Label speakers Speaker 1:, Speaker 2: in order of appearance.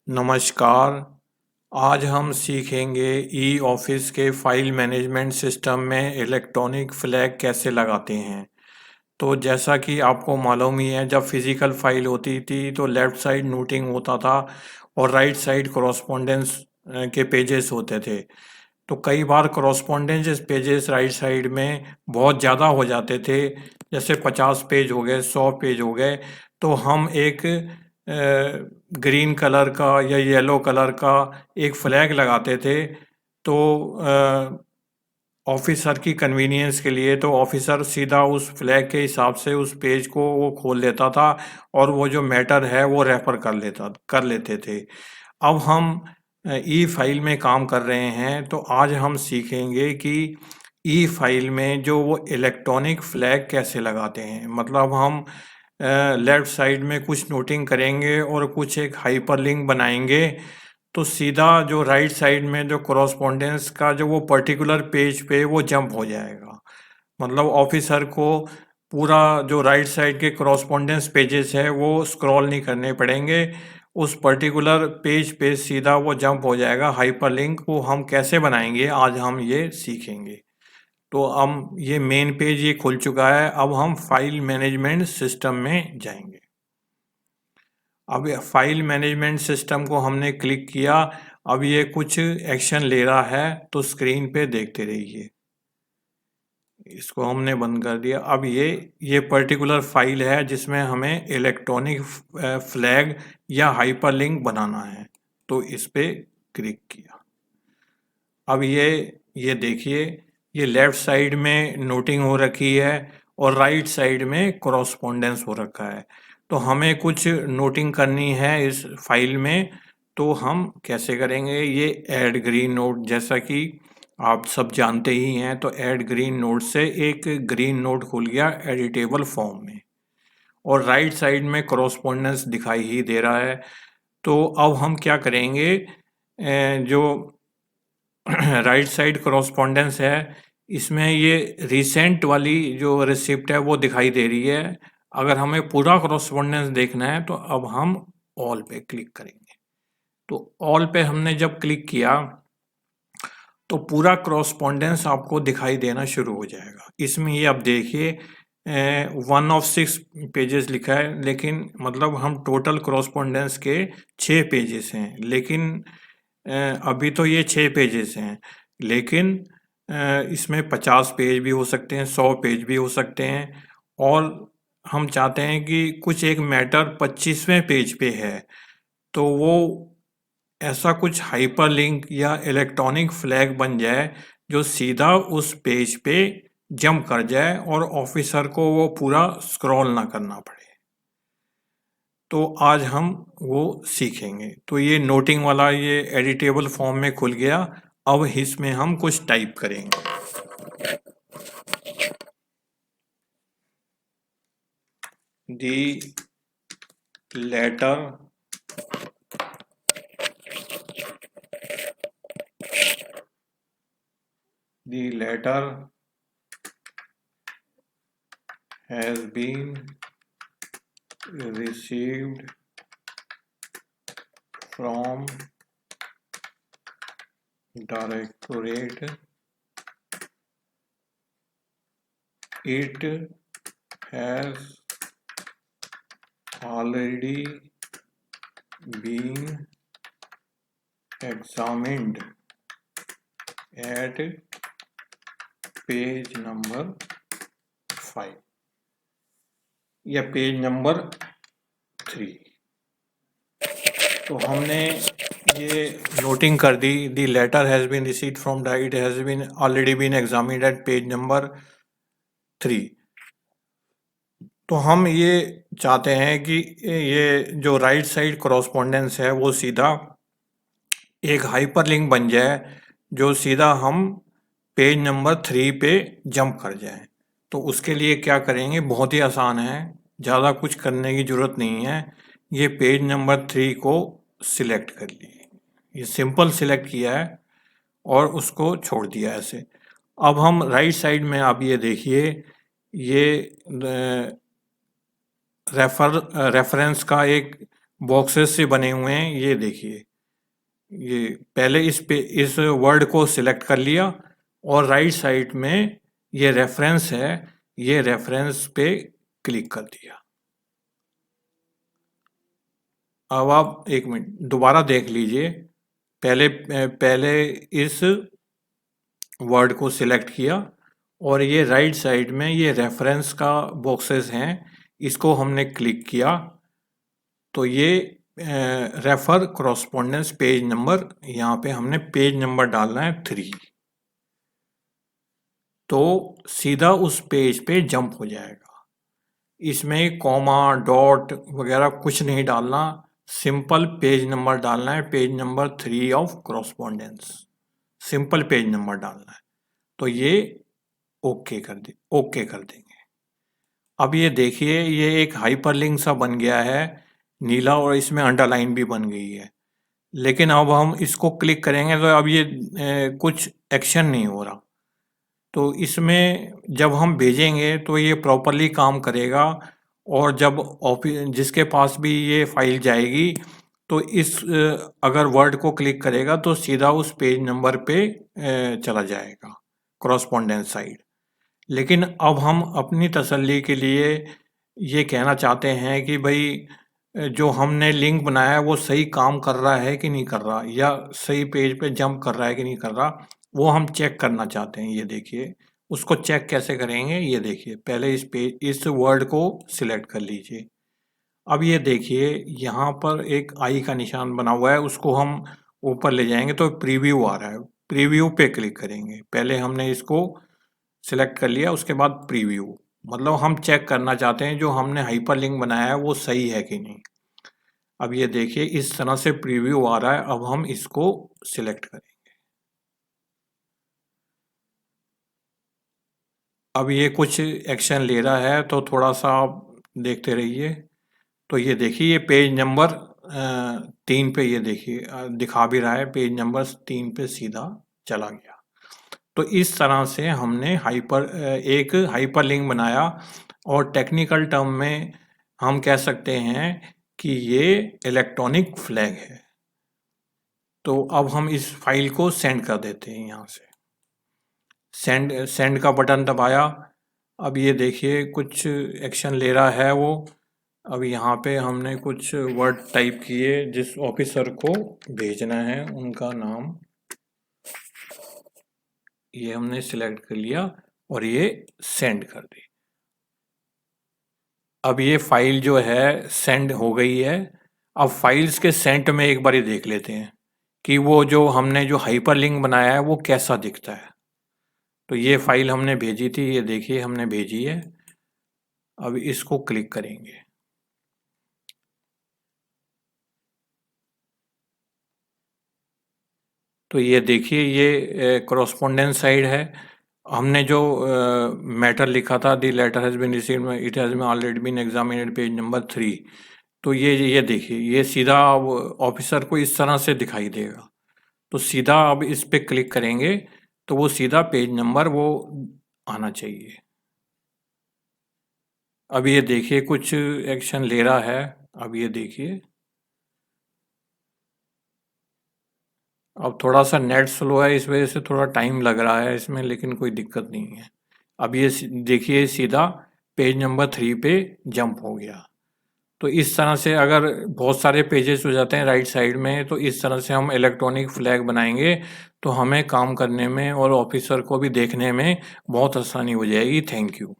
Speaker 1: नमस्कार। आज हम सीखेंगे ई ऑफिस के फाइल मैनेजमेंट सिस्टम में इलेक्ट्रॉनिक फ्लैग कैसे लगाते हैं। तो जैसा कि आपको मालूम ही है, जब फिजिकल फाइल होती थी तो लेफ़्ट साइड नोटिंग होता था और राइट साइड कॉरस्पॉन्डेंस के पेजेस होते थे। तो कई बार कॉरस्पॉन्डेंस पेजेस राइट साइड में बहुत ज़्यादा हो जाते थे, जैसे 50 पेज हो गए, 100 पेज हो गए। तो हम एक ग्रीन कलर का या येलो कलर का एक फ्लैग लगाते थे। तो ऑफिसर की कन्वीनियंस के लिए तो ऑफिसर सीधा उस फ्लैग के हिसाब से उस पेज को वो खोल लेता था और वो जो मैटर है वो रेफर कर लेते थे। अब हम ई फाइल में काम कर रहे हैं, तो आज हम सीखेंगे कि ई फाइल में जो वो इलेक्ट्रॉनिक फ्लैग कैसे लगाते हैं। मतलब हम लेफ्ट साइड में कुछ नोटिंग करेंगे और कुछ एक हाइपरलिंक बनाएंगे, तो सीधा जो राइट साइड में जो कॉरस्पॉन्डेंस का जो वो पर्टिकुलर पेज पे वो जंप हो जाएगा। मतलब ऑफिसर को पूरा जो राइट साइड के कॉरस्पॉन्डेंस पेजेस है वो स्क्रॉल नहीं करने पड़ेंगे, उस पर्टिकुलर पेज पे सीधा वो जंप हो जाएगा। हाइपरलिंक वो हम कैसे बनाएंगे आज हम ये सीखेंगे। तो हम ये मेन पेज ये खुल चुका है, अब हम फाइल मैनेजमेंट सिस्टम में जाएंगे। अब फाइल मैनेजमेंट सिस्टम को हमने क्लिक किया, अब ये कुछ एक्शन ले रहा है, तो स्क्रीन पे देखते रहिए। इसको हमने बंद कर दिया। अब ये पर्टिकुलर फाइल है जिसमें हमें इलेक्ट्रॉनिक फ्लैग या हाइपरलिंक बनाना है, तो इस पे क्लिक किया। अब ये देखिए, ये लेफ्ट साइड में नोटिंग हो रखी है और राइट साइड में कॉरस्पॉन्डेंस हो रखा है। तो हमें कुछ नोटिंग करनी है इस फाइल में, तो हम कैसे करेंगे। ये ऐड ग्रीन नोट, जैसा कि आप सब जानते ही हैं, तो ऐड ग्रीन नोट से एक ग्रीन नोट खुल गया एडिटेबल फॉर्म में और राइट साइड में कॉरस्पॉन्डेंस दिखाई ही दे रहा है। तो अब हम क्या करेंगे, जो राइट साइड कॉरस्पॉन्डेंस है, इसमें ये रिसेंट वाली जो रिसिप्ट है वो दिखाई दे रही है। अगर हमें पूरा कॉरस्पॉन्डेंस देखना है तो अब हम ऑल पे क्लिक करेंगे। तो ऑल पे हमने जब क्लिक किया तो पूरा कॉरस्पॉन्डेंस आपको दिखाई देना शुरू हो जाएगा। इसमें ये अब देखिए 1 of 6 पेजेस लिखा है, लेकिन मतलब हम टोटल कॉरस्पॉन्डेंस के 6 पेजेस हैं, लेकिन अभी तो ये 6 पेजेस हैं, लेकिन इसमें 50 पेज भी हो सकते हैं, 100 पेज भी हो सकते हैं। और हम चाहते हैं कि कुछ एक मैटर 25वें पेज पे है, तो वो ऐसा कुछ हाइपरलिंक या इलेक्ट्रॉनिक फ्लैग बन जाए जो सीधा उस पेज पे जंप कर जाए और ऑफिसर को वो पूरा स्क्रॉल ना करना पड़े। तो आज हम वो सीखेंगे। तो ये नोटिंग वाला ये एडिटेबल फॉर्म में खुल गया। अब इसमें हम कुछ टाइप करेंगे। The letter has been received from directorate. It has already been examined at page number 5 या पेज नंबर 3। तो हमने ये नोटिंग कर दी, the letter has been received from diet has been already been examined at page number 3। तो हम ये चाहते हैं कि ये जो राइट साइड कॉरस्पॉन्डेंस है वो सीधा एक हाइपरलिंक बन जाए, जो सीधा हम पेज नंबर 3 पे जंप कर जाए। तो उसके लिए क्या करेंगे, बहुत ही आसान है, ज़्यादा कुछ करने की ज़रूरत नहीं है। ये पेज नंबर 3 को सिलेक्ट कर लिए, ये सिंपल सिलेक्ट किया है और उसको छोड़ दिया ऐसे। अब हम राइट साइड में आप ये देखिए, ये रेफरेंस का एक बॉक्सेस से बने हुए हैं। ये देखिए, ये पहले इस वर्ड को सिलेक्ट कर लिया और राइट साइड में ये रेफरेंस है, ये रेफरेंस पे क्लिक कर दिया। अब आप एक मिनट दोबारा देख लीजिए। पहले इस वर्ड को सिलेक्ट किया और ये राइट साइड में ये रेफरेंस का बॉक्सेस हैं, इसको हमने क्लिक किया तो ये रेफर करॉस्पोंडेंस पेज नंबर, यहाँ पे हमने पेज नंबर डालना है 3, तो सीधा उस पेज पे जंप हो जाएगा। इसमें कॉमा डॉट वगैरह कुछ नहीं डालना, सिंपल पेज नंबर डालना है, page number 3 of correspondence, simple page number डालना है। तो ये ओके कर देंगे। अब ये देखिए, ये एक हाइपरलिंक सा बन गया है नीला, और इसमें अंडरलाइन भी बन गई है। लेकिन अब हम इसको क्लिक करेंगे तो अब ये कुछ एक्शन नहीं हो रहा। तो इसमें जब हम भेजेंगे तो ये प्रॉपरली काम करेगा, और जब जिसके पास भी ये फाइल जाएगी तो अगर वर्ड को क्लिक करेगा तो सीधा उस पेज नंबर पे चला जाएगा, करॉस्पोंडेंस साइड। लेकिन अब हम अपनी तसल्ली के लिए ये कहना चाहते हैं कि भाई जो हमने लिंक बनाया है वो सही काम कर रहा है कि नहीं कर रहा, या सही पेज पे जंप कर रहा है कि नहीं कर रहा, वो हम चेक करना चाहते हैं। ये देखिए, उसको चेक कैसे करेंगे, ये देखिए, पहले इस वर्ड को सिलेक्ट कर लीजिए। अब ये देखिए, यहाँ पर एक आई का निशान बना हुआ है, उसको हम ऊपर ले जाएंगे तो प्रीव्यू आ रहा है, प्रीव्यू पे क्लिक करेंगे। पहले हमने इसको सिलेक्ट कर लिया, उसके बाद प्रीव्यू, मतलब हम चेक करना चाहते हैं जो हमने हाइपरलिंक बनाया है वो सही है कि नहीं। अब ये देखिए, इस तरह से प्रीव्यू आ रहा है। अब हम इसको सिलेक्ट करेंगे। अब ये कुछ एक्शन ले रहा है तो थोड़ा सा आप देखते रहिए। तो ये देखिए, ये पेज नंबर 3 पे, ये देखिए दिखा भी रहा है, पेज नंबर 3 पे सीधा चला गया। तो इस तरह से हमने एक हाइपरलिंक बनाया, और टेक्निकल टर्म में हम कह सकते हैं कि ये इलेक्ट्रॉनिक फ्लैग है। तो अब हम इस फाइल को सेंड कर देते हैं, यहाँ से सेंड का बटन दबाया। अब ये देखिए, कुछ एक्शन ले रहा है वो। अब यहाँ पे हमने कुछ वर्ड टाइप किए जिस ऑफिसर को भेजना है, उनका नाम ये हमने सिलेक्ट कर लिया और ये सेंड कर दी। अब ये फाइल जो है सेंड हो गई है। अब फाइल्स के सेंट में एक बार ही देख लेते हैं कि वो जो हमने जो हाइपरलिंक बनाया है वो कैसा दिखता है। तो ये फाइल हमने भेजी थी, ये देखिए हमने भेजी है। अब इसको क्लिक करेंगे। तो ये देखिए, ये करॉस्पोंडेंस साइड है। हमने जो मैटर लिखा था, the letter has been received, it has been already been examined, page number 3। तो ये देखिए, ये सीधा ऑफिसर को इस तरह से दिखाई देगा। तो सीधा अब इस पे क्लिक करेंगे तो वो सीधा पेज नंबर वो आना चाहिए। अब ये देखिए, कुछ एक्शन ले रहा है। अब ये देखिए, अब थोड़ा सा नेट स्लो है, इस वजह से थोड़ा टाइम लग रहा है इसमें, लेकिन कोई दिक्कत नहीं है। अब ये देखिए, सीधा पेज नंबर 3 पे जंप हो गया। तो इस तरह से अगर बहुत सारे पेजेस हो जाते हैं राइट साइड में, तो इस तरह से हम इलेक्ट्रॉनिक फ्लैग बनाएंगे तो हमें काम करने में और ऑफिसर को भी देखने में बहुत आसानी हो जाएगी। Thank you.